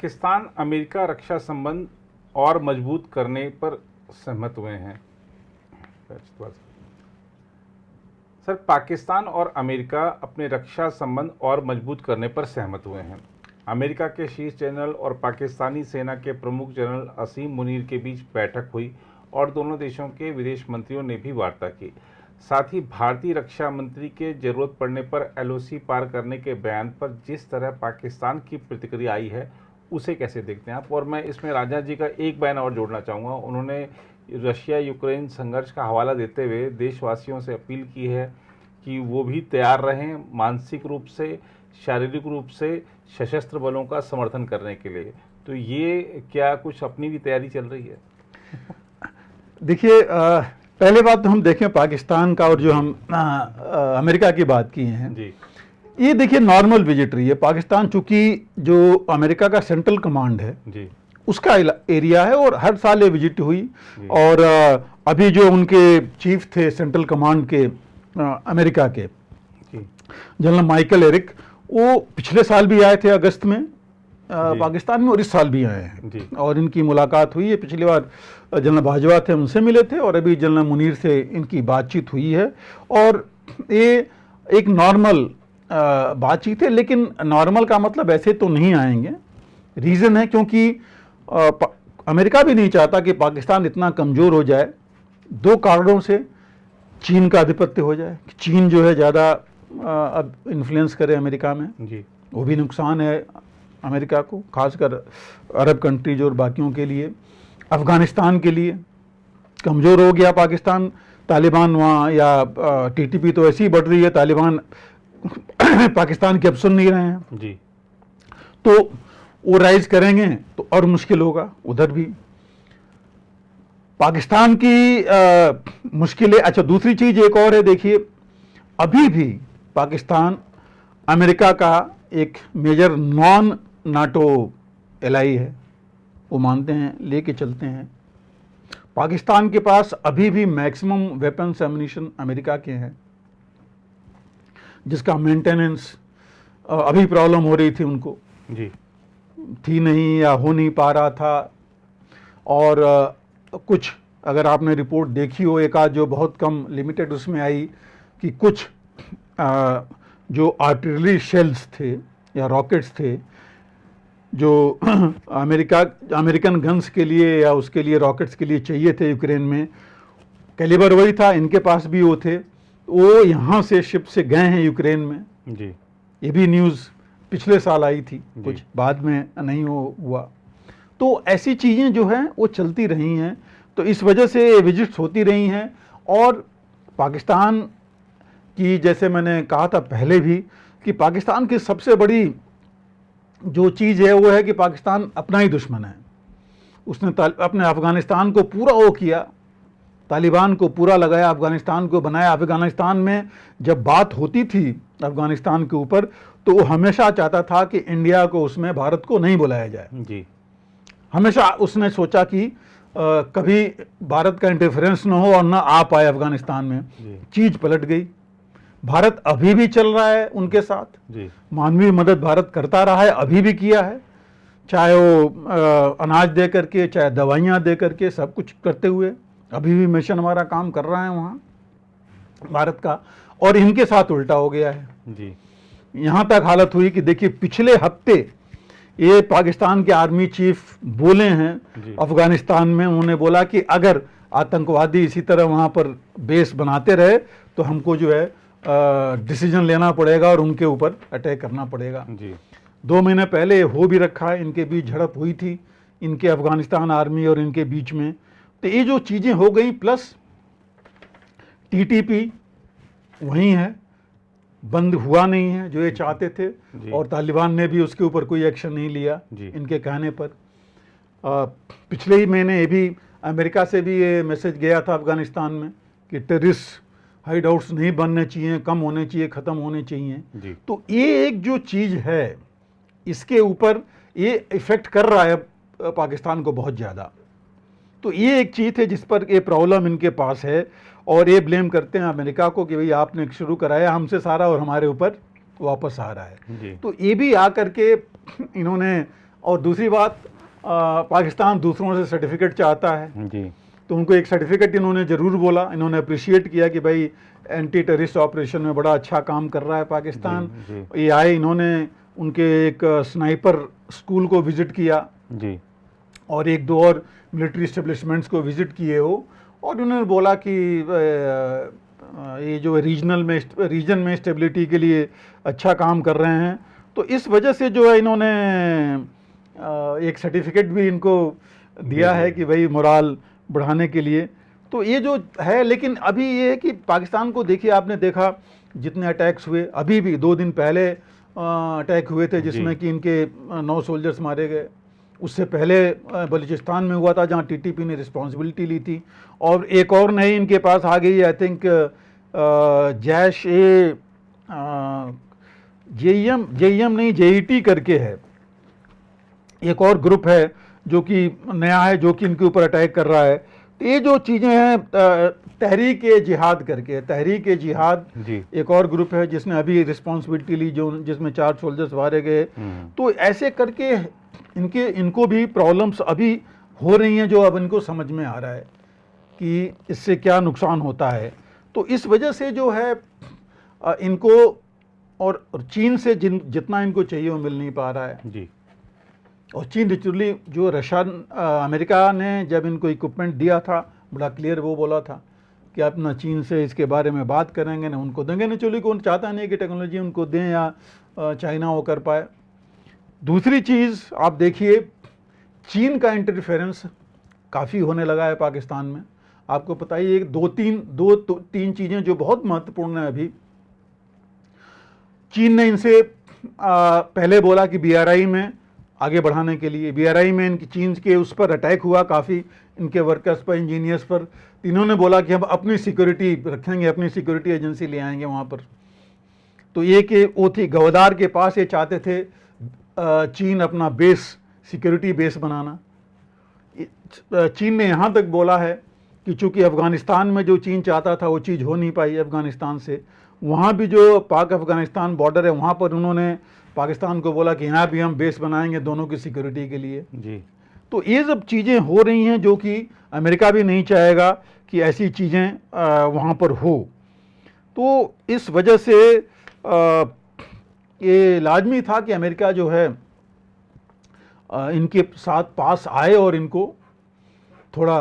Pakistan America रक्षा संबंध और मजबूत करने पर सहमत हुए हैं। सर, पाकिस्तान और अमेरिका अपने रक्षा संबंध और मजबूत करने पर सहमत हुए हैं। अमेरिका के शीर्ष जनरल और पाकिस्तानी सेना के प्रमुख जनरल असीम मुनीर के बीच बैठक हुई और दोनों देशों के विदेश मंत्रियों ने भी वार्ता की। साथ ही भारतीय रक्षा मंत्री के जरूरत पड़ने पर एलओसी पार करने के बयान पर जिस तरह पाकिस्तान की प्रतिक्रिया आई है उसे कैसे देखते हैं आप? और मैं इसमें राजनाथ जी का एक बयान और जोड़ना चाहूँगा। उन्होंने रशिया यूक्रेन संघर्ष का हवाला देते हुए देशवासियों से अपील की है कि वो भी तैयार रहें मानसिक रूप से, शारीरिक रूप से सशस्त्र बलों का समर्थन करने के लिए। तो ये क्या कुछ अपनी भी तैयारी चल रही है? देखिए, पहले बात तो हम देखें पाकिस्तान का, और जो हम अमेरिका की बात की हैं जी, ये देखिए नॉर्मल विजिट रही है। पाकिस्तान चूंकि जो अमेरिका का सेंट्रल कमांड है जी, उसका एरिया है और हर साल ये विजिट हुई। और अभी जो उनके चीफ थे सेंट्रल कमांड के अमेरिका के, जनरल माइकल एरिक, वो पिछले साल भी आए थे अगस्त में पाकिस्तान में, और इस साल भी आए हैं और इनकी मुलाकात हुई है। पिछली बार जनरल बाजवा थे, उनसे मिले थे, और अभी जनरल मुनीर से इनकी बातचीत हुई है। और ये एक नॉर्मल बातचीत है, लेकिन नॉर्मल का मतलब ऐसे तो नहीं आएंगे। रीज़न है क्योंकि अमेरिका भी नहीं चाहता कि पाकिस्तान इतना कमज़ोर हो जाए। दो कारणों से चीन का आधिपत्य हो जाए, चीन जो है ज़्यादा अब इन्फ्लुएंस करे अमेरिका में जी, वो भी नुकसान है अमेरिका को, खासकर अरब कंट्रीज और बाकियों के लिए। अफ़गानिस्तान के लिए कमज़ोर हो गया पाकिस्तान, तालिबान वहाँ, या टीटीपी तो ऐसी ही बढ़ रही है, तालिबान पाकिस्तान की अब सुन नहीं रहे हैं जी, तो वो राइज करेंगे तो और मुश्किल होगा उधर भी पाकिस्तान की मुश्किलें। अच्छा, दूसरी चीज़ एक और है, देखिए अभी भी पाकिस्तान अमेरिका का एक मेजर नॉन नाटो एलाई है, वो मानते हैं, लेके चलते हैं। पाकिस्तान के पास अभी भी मैक्सिमम वेपन्स एम्युनिशन अमेरिका के हैं, जिसका मेंटेनेंस अभी प्रॉब्लम हो रही थी उनको जी, थी नहीं या हो नहीं पा रहा था। और कुछ अगर आपने रिपोर्ट देखी हो, एक आध जो बहुत कम लिमिटेड उसमें आई कि कुछ जो आर्टिलरी शेल्स थे या रॉकेट्स थे जो अमेरिकन गन्स के लिए या उसके लिए रॉकेट्स के लिए चाहिए थे यूक्रेन में, कैलिबर वही था, इनके पास भी वो थे, वो यहाँ से शिप से गए हैं यूक्रेन में जी। ये भी न्यूज़ पिछले साल आई थी, कुछ बाद में नहीं हुआ। तो ऐसी चीज़ें जो हैं वो चलती रही हैं, तो इस वजह से विजिट्स होती रही हैं। और पाकिस्तान की, जैसे मैंने कहा था पहले भी, कि पाकिस्तान की सबसे बड़ी जो चीज़ है वो है कि पाकिस्तान अपना ही दुश्मन है। उसने अपने अफ़गानिस्तान को पूरा वो किया, तालिबान को पूरा लगाया, अफ़गानिस्तान को बनाया। अफ़गानिस्तान में जब बात होती थी अफ़गानिस्तान के ऊपर, तो वो हमेशा चाहता था कि इंडिया को, उसमें भारत को नहीं बुलाया जाए जी। हमेशा उसने सोचा कि कभी भारत का इंटरफेरेंस न हो और ना आ पाए अफ़गानिस्तान में। चीज़ पलट गई। भारत अभी भी चल रहा है उनके साथ जी। मानवीय मदद भारत करता रहा है, अभी भी किया है, चाहे वो अनाज दे करके, चाहे दवाइयाँ दे करके, सब कुछ करते हुए अभी भी मिशन हमारा काम कर रहा है वहाँ भारत का। और इनके साथ उल्टा हो गया है जी। यहाँ तक हालत हुई कि देखिए पिछले हफ्ते ये पाकिस्तान के आर्मी चीफ बोले हैं अफ़गानिस्तान में, उन्होंने बोला कि अगर आतंकवादी इसी तरह वहाँ पर बेस बनाते रहे तो हमको जो है डिसीजन लेना पड़ेगा और उनके ऊपर अटैक करना पड़ेगा जी। 2 महीने पहले हो भी रखा है, इनके बीच झड़प हुई थी, इनके अफ़गानिस्तान आर्मी और इनके बीच में। तो ये जो चीज़ें हो गई, प्लस टीटीपी वहीं है, बंद हुआ नहीं है जो ये चाहते थे, और तालिबान ने भी उसके ऊपर कोई एक्शन नहीं लिया इनके कहने पर। पिछले ही महीने ये भी अमेरिका से भी ये मैसेज गया था अफ़गानिस्तान में कि टेररिस्ट हाइड आउट्स नहीं बनने चाहिए, कम होने चाहिए, ख़त्म होने चाहिए। तो ये एक जो चीज़ है, इसके ऊपर ये इफ़ेक्ट कर रहा है पाकिस्तान को बहुत ज़्यादा। तो ये एक चीज़ है जिस पर ये प्रॉब्लम इनके पास है, और ये ब्लेम करते हैं अमेरिका को कि भाई आपने शुरू कराया हमसे सारा और हमारे ऊपर वापस आ रहा है। तो ये भी आ करके इन्होंने और दूसरी बात, पाकिस्तान दूसरों से सर्टिफिकेट चाहता है जी। तो उनको एक सर्टिफिकेट इन्होंने ज़रूर बोला, इन्होंने अप्रिशिएट किया कि भाई एंटी टेररिस्ट ऑपरेशन में बड़ा अच्छा काम कर रहा है पाकिस्तान। जी। ये आए, इन्होंने उनके एक स्नाइपर स्कूल को विज़िट किया जी। और एक दो और मिलिट्री इस्टेब्लिशमेंट्स को विज़िट किए हो, और उन्होंने बोला कि ये जो रीजन में स्टेबिलिटी के लिए अच्छा काम कर रहे हैं। तो इस वजह से जो है इन्होंने एक सर्टिफिकेट भी इनको दिया है कि भाई मोराल बढ़ाने के लिए। तो ये जो है, लेकिन अभी ये है कि पाकिस्तान को देखिए, आपने देखा जितने अटैक्स हुए, अभी भी 2 दिन पहले अटैक हुए थे जिसमें कि इनके 9 सोल्जर्स मारे गए। उससे पहले बलूचिस्तान में हुआ था जहां टीटीपी ने रिस्पॉन्सिबिलिटी ली थी, और एक और नई इनके पास आ गई, I think Jaish A JeM नहीं, जेईटी करके है, एक और ग्रुप है जो कि नया है, जो कि इनके ऊपर अटैक कर रहा है। तो ये जो चीज़ें हैं, तहरीक ए जिहाद करके, तहरीक ए जिहाद एक और ग्रुप है जिसने अभी रिस्पॉन्सिबिलिटी ली, जिसमें 4 सोल्जर्स मारे गए। तो ऐसे करके इनको भी प्रॉब्लम्स अभी हो रही हैं, जो अब इनको समझ में आ रहा है कि इससे क्या नुकसान होता है। तो इस वजह से जो है इनको और चीन से जितना इनको चाहिए वो मिल नहीं पा रहा है जी। और चीन नेचुरली जो अमेरिका ने जब इनको इक्विपमेंट दिया था, बड़ा क्लियर वो बोला था कि आप ना चीन से इसके बारे में बात करेंगे ना उनको देंगे। नेचुरली कौन चाहता नहीं कि टेक्नोलॉजी उनको दें या चाइना वो कर पाए। दूसरी चीज़ आप देखिए, चीन का इंटरफेरेंस काफ़ी होने लगा है पाकिस्तान में। आपको पता ही है, दो तीन चीज़ें जो बहुत महत्वपूर्ण है। अभी चीन ने इनसे पहले बोला कि बीआरआई में आगे बढ़ाने के लिए, बीआरआई में इनकी चीन के उस पर अटैक हुआ काफ़ी, इनके वर्कर्स पर, इंजीनियर्स पर। इन्होंने बोला कि हम अपनी सिक्योरिटी रखेंगे, अपनी सिक्योरिटी एजेंसी ले आएंगे वहाँ पर। तो ये कि वो थी गवदार के पास, ये चाहते थे चीन अपना बेस, सिक्योरिटी बेस बनाना। चीन ने यहाँ तक बोला है कि चूँकि अफ़गानिस्तान में जो चीन चाहता था वो चीज़ हो नहीं पाई अफ़गानिस्तान से, वहाँ भी जो पाक अफ़गानिस्तान बॉर्डर है वहाँ पर उन्होंने पाकिस्तान को बोला कि यहाँ भी हम बेस बनाएंगे दोनों की सिक्योरिटी के लिए जी। तो ये सब चीज़ें हो रही हैं जो कि अमेरिका भी नहीं चाहेगा कि ऐसी चीज़ें वहाँ पर हो। तो इस वजह से ये लाजमी था कि अमेरिका जो है इनके साथ पास आए और इनको थोड़ा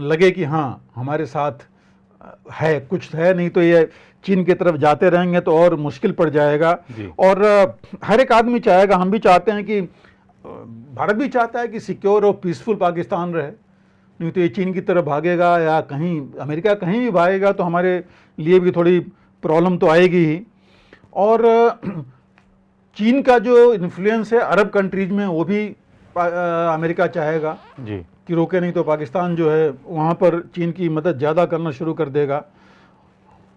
लगे कि हाँ हमारे साथ है, कुछ है, नहीं तो ये चीन की तरफ जाते रहेंगे तो और मुश्किल पड़ जाएगा। और हर एक आदमी चाहेगा, हम भी चाहते हैं कि भारत भी चाहता है कि सिक्योर और पीसफुल पाकिस्तान रहे, नहीं तो ये चीन की तरफ भागेगा या कहीं अमेरिका कहीं भी भागेगा तो हमारे लिए भी थोड़ी प्रॉब्लम तो आएगी ही। और चीन का जो इन्फ्लुएंस है अरब कंट्रीज में वो भी अमेरिका चाहेगा जी कि रोके, नहीं तो पाकिस्तान जो है वहाँ पर चीन की मदद ज़्यादा करना शुरू कर देगा।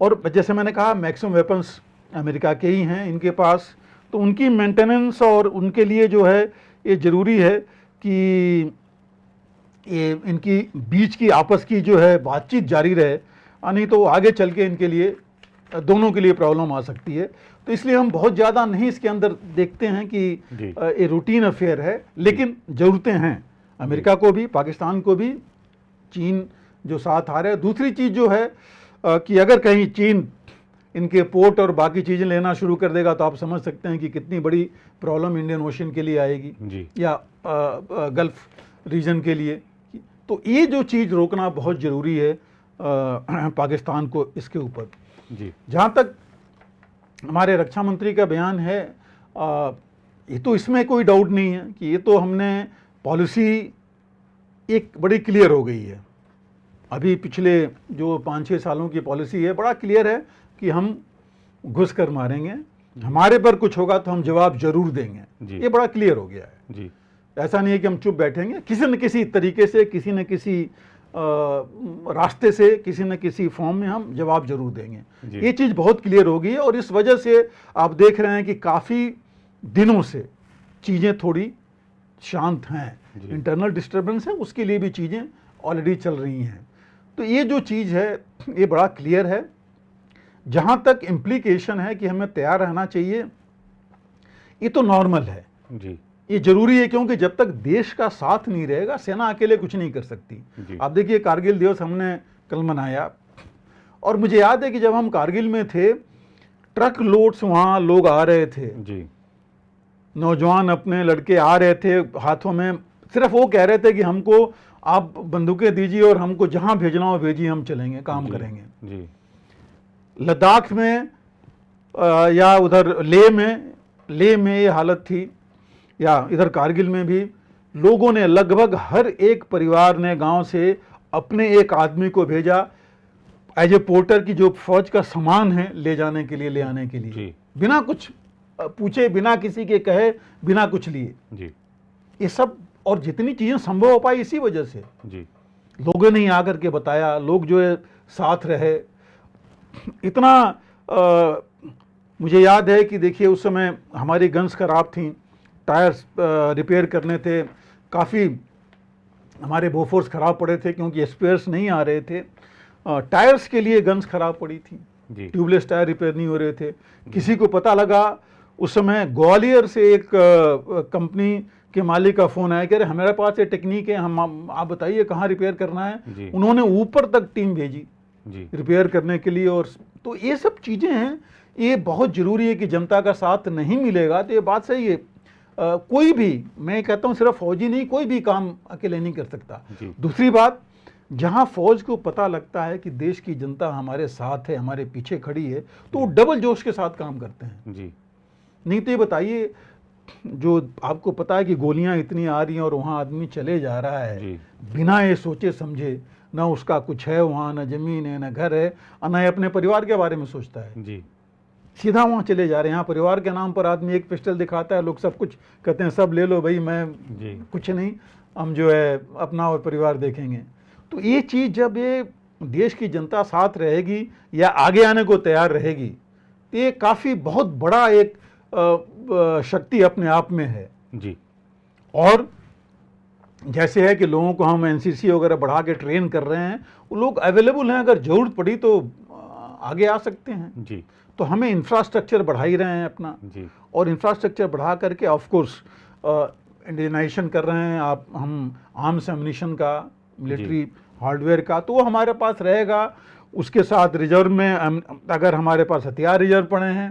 और जैसे मैंने कहा मैक्सिमम वेपन्स अमेरिका के ही हैं इनके पास, तो उनकी मेंटेनेंस और उनके लिए जो है ये ज़रूरी है कि ये इनकी बीच की आपस की जो है बातचीत जारी रहे, नहीं तो आगे चल के इनके लिए दोनों के लिए प्रॉब्लम आ सकती है। तो इसलिए हम बहुत ज़्यादा नहीं इसके अंदर देखते हैं कि ये रूटीन अफेयर है, लेकिन ज़रूरतें हैं अमेरिका को भी, पाकिस्तान को भी, चीन जो साथ आ रहा है। दूसरी चीज़ जो है कि अगर कहीं चीन इनके पोर्ट और बाकी चीज़ें लेना शुरू कर देगा तो आप समझ सकते हैं कि कितनी बड़ी प्रॉब्लम इंडियन ओशन के लिए आएगी या गल्फ रीजन के लिए। तो ये जो चीज़ रोकना बहुत ज़रूरी है पाकिस्तान को इसके ऊपर। जहाँ तक हमारे रक्षा मंत्री का बयान है, ये तो इसमें कोई डाउट नहीं है कि ये तो हमने पॉलिसी एक बड़ी क्लियर हो गई है। अभी पिछले जो 5-6 सालों की पॉलिसी है बड़ा क्लियर है कि हम घुस कर मारेंगे, हमारे पर कुछ होगा तो हम जवाब जरूर देंगे। ये बड़ा क्लियर हो गया है जी। ऐसा नहीं है कि हम चुप बैठेंगे, किसी न किसी तरीके से, किसी न किसी रास्ते से, किसी न किसी फॉर्म में हम जवाब जरूर देंगे। ये चीज़ बहुत क्लियर हो गई है और इस वजह से आप देख रहे हैं कि काफ़ी दिनों से चीज़ें थोड़ी शांत हैं। इंटरनल डिस्टर्बेंस है, उसके लिए भी चीज़ें ऑलरेडी चल रही हैं। तो ये जो चीज़ है ये बड़ा क्लियर है। जहाँ तक इम्प्लीकेशन है कि हमें तैयार रहना चाहिए, ये तो नॉर्मल है जी। ये जरूरी है, क्योंकि जब तक देश का साथ नहीं रहेगा सेना अकेले कुछ नहीं कर सकती। आप देखिए कारगिल दिवस हमने कल मनाया, और मुझे याद है कि जब हम कारगिल में थे ट्रक लोड्स वहाँ लोग आ रहे थे जी, नौजवान अपने लड़के आ रहे थे हाथों में, सिर्फ वो कह रहे थे कि हमको आप बंदूकें दीजिए और हमको जहाँ भेजना हो भेजिए, हम चलेंगे, काम करेंगे जी। लद्दाख में या उधर लेह में ये हालत थी, या इधर कारगिल में भी लोगों ने, लगभग हर एक परिवार ने गांव से अपने एक आदमी को भेजा एज ए पोर्टर की, जो फौज का सामान है ले जाने के लिए, ले आने के लिए, बिना कुछ पूछे, बिना किसी के कहे, बिना कुछ लिए जी। ये सब और जितनी चीजें संभव हो पाई इसी वजह से जी, लोगों ने आकर के बताया, लोग जो है साथ रहे। इतना मुझे याद है कि देखिए उस समय हमारी गन्स खराब थी, टायर्स रिपेयर करने थे, काफ़ी हमारे बोफोर्स ख़राब पड़े थे क्योंकि स्पेयर्स नहीं आ रहे थे, टायर्स के लिए गन्स ख़राब पड़ी थी, ट्यूबलेस टायर रिपेयर नहीं हो रहे थे। किसी को पता लगा, उस समय ग्वालियर से एक कंपनी के मालिक का फ़ोन आया कि अरे हमारे पास ये टेक्निक है, हम आप बताइए कहाँ रिपेयर करना है। उन्होंने ऊपर तक टीम भेजी रिपेयर करने के लिए। और तो ये सब चीज़ें हैं, ये बहुत ज़रूरी है कि जनता का साथ नहीं मिलेगा तो ये बात सही है, कोई भी, मैं कहता हूँ सिर्फ फौजी नहीं, कोई भी काम अकेले नहीं कर सकता। दूसरी बात, जहाँ फौज को पता लगता है कि देश की जनता हमारे साथ है, हमारे पीछे खड़ी है, तो वो डबल जोश के साथ काम करते हैं जी। नहीं तो ये बताइए, जो आपको पता है कि गोलियां इतनी आ रही हैं और वहाँ आदमी चले जा रहा है बिना ये सोचे समझे, ना उसका कुछ है वहाँ, ना जमीन है, ना घर है, ना ही अपने परिवार के बारे में सोचता है जी, सीधा वहाँ चले जा रहे हैं। यहाँ परिवार के नाम पर आदमी एक पिस्टल दिखाता है, लोग सब कुछ कहते हैं, सब ले लो भाई, मैं कुछ नहीं, हम जो है अपना और परिवार देखेंगे। तो ये चीज़ जब ये देश की जनता साथ रहेगी या आगे आने को तैयार रहेगी तो ये काफ़ी बहुत बड़ा एक शक्ति अपने आप में है जी। और जैसे है कि लोगों को हम एनसीसी वगैरह बढ़ा के ट्रेन कर रहे हैं, वो लोग अवेलेबल हैं, अगर ज़रूरत पड़ी तो आगे आ सकते हैं जी। तो हमें इंफ्रास्ट्रक्चर बढ़ा ही रहे हैं अपना जी। और इंफ्रास्ट्रक्चर बढ़ा करके ऑफ कोर्स इंडियनाइजेशन कर रहे हैं आप, हम आर्म्स एम्युनिशन का, मिलिट्री हार्डवेयर का, तो वो हमारे पास रहेगा। उसके साथ रिजर्व में अगर हमारे पास हथियार रिजर्व पड़े हैं,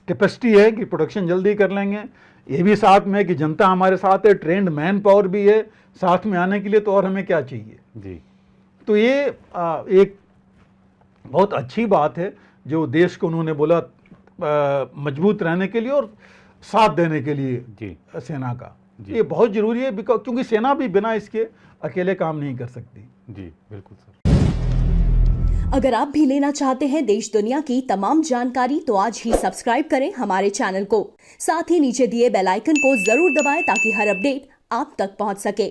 कैपेसिटी है कि प्रोडक्शन जल्दी कर लेंगे। ये भी साथ में कि जनता हमारे साथ है, ट्रेंड मैन पावर भी है साथ में आने के लिए, तो और हमें क्या चाहिए जी। तो ये एक बहुत अच्छी बात है जो देश को उन्होंने बोला मजबूत रहने के लिए और साथ देने के लिए जी। सेना का जी। ये बहुत ज़रूरी है, क्योंकि सेना भी बिना इसके अकेले काम नहीं कर सकती जी। बिल्कुल सर। अगर आप भी लेना चाहते हैं देश दुनिया की तमाम जानकारी तो आज ही सब्सक्राइब करें हमारे चैनल को, साथ ही नीचे दिए बेल आइकन को जरूर दबाएं ताकि हर अपडेट आप तक पहुंच सके।